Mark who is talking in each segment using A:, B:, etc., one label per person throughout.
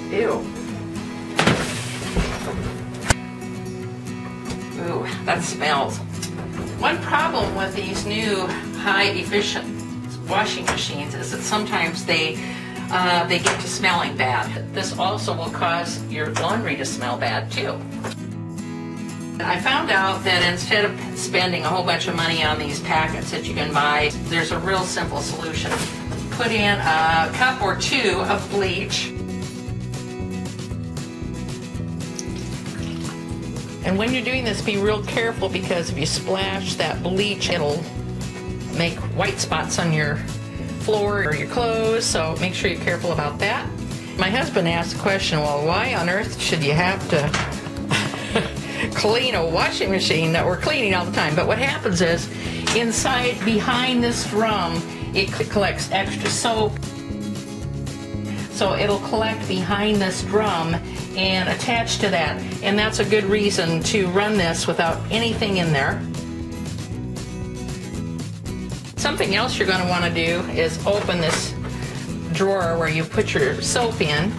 A: Ew. Ooh, that smells. One problem with these new high efficient washing machines is that sometimes they get to smelling bad. This also will cause your laundry to smell bad too. I found out that instead of spending a whole bunch of money on these packets that you can buy, there's a real simple solution. Put in a cup or two of bleach. And when you're doing this, be real careful, because if you splash that bleach, it'll make white spots on your floor or your clothes, so make sure you're careful about that. My husband asked the question, well, why on earth should you have to clean a washing machine that we're cleaning all the time? But what happens is, inside, behind this drum, it collects extra soap. So it'll collect behind this drum and attach to that. And that's a good reason to run this without anything in there. Something else you're going to want to do is open this drawer where you put your soap in.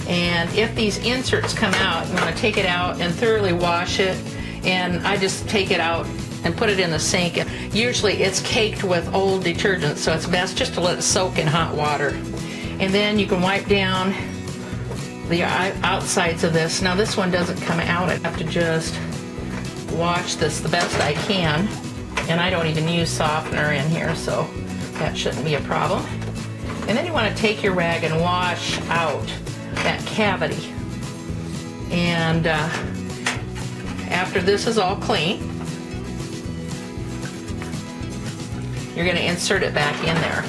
A: And if these inserts come out, you want to take it out and thoroughly wash it. And I just take it out and put it in the sink. Usually it's caked with old detergent, so it's best just to let it soak in hot water. And then you can wipe down the outsides of this. Now this one doesn't come out. I have to just wash this the best I can. And I don't even use softener in here, so that shouldn't be a problem. And then you want to take your rag and wash out that cavity. And after this is all clean, you're going to insert it back in there.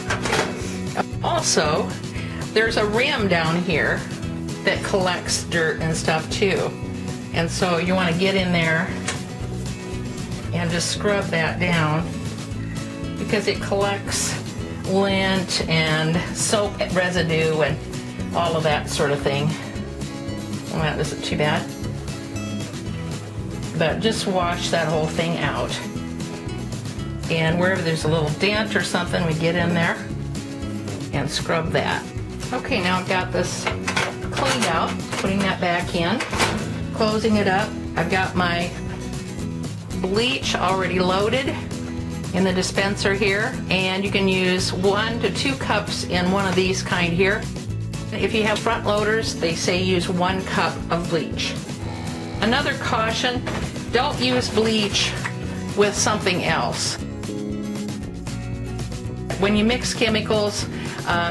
A: Also, there's a rim down here that collects dirt and stuff too. And so you want to get in there and just scrub that down, because it collects lint and soap residue and all of that sort of thing. Well, that isn't too bad. But just wash that whole thing out. And wherever there's a little dent or something, we get in there and scrub that. Okay, now I've got this cleaned out, putting that back in, closing it up. I've got my bleach already loaded in the dispenser here, and you can use 1 to 2 cups in one of these kind here. If you have front loaders, they say use 1 cup of bleach. Another caution, don't use bleach with something else. When you mix chemicals,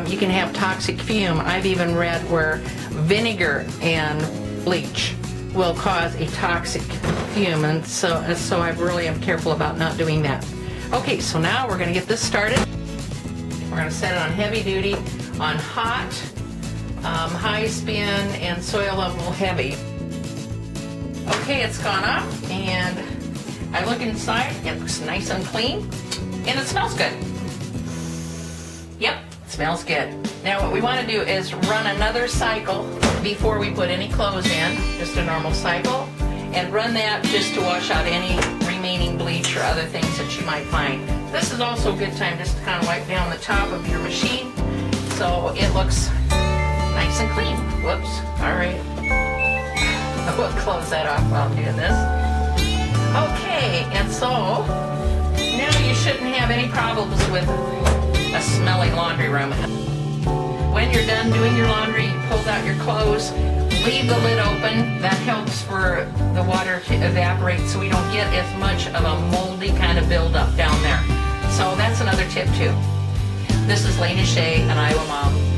A: you can have toxic fume. I've even read where vinegar and bleach will cause a toxic fume, and so I really am careful about not doing that. Okay, so now we're going to get this started. We're going to set it on heavy duty, on hot, high spin, and soil level heavy. Okay, it's gone up, and I look inside. It looks nice and clean, and it smells good. Yep, it smells good. Now what we want to do is run another cycle before we put any clothes in, just a normal cycle, and run that just to wash out any remaining bleach or other things that you might find. This is also a good time just to kind of wipe down the top of your machine so it looks nice and clean. Whoops, all right. We'll close that off while I'm doing this. Okay, and so now you shouldn't have any problems with a smelly laundry room. When you're done doing your laundry, you pull out your clothes, leave the lid open. That helps for the water to evaporate so we don't get as much of a moldy kind of buildup down there. So that's another tip too. This is Lena Shea, an Iowa Mom.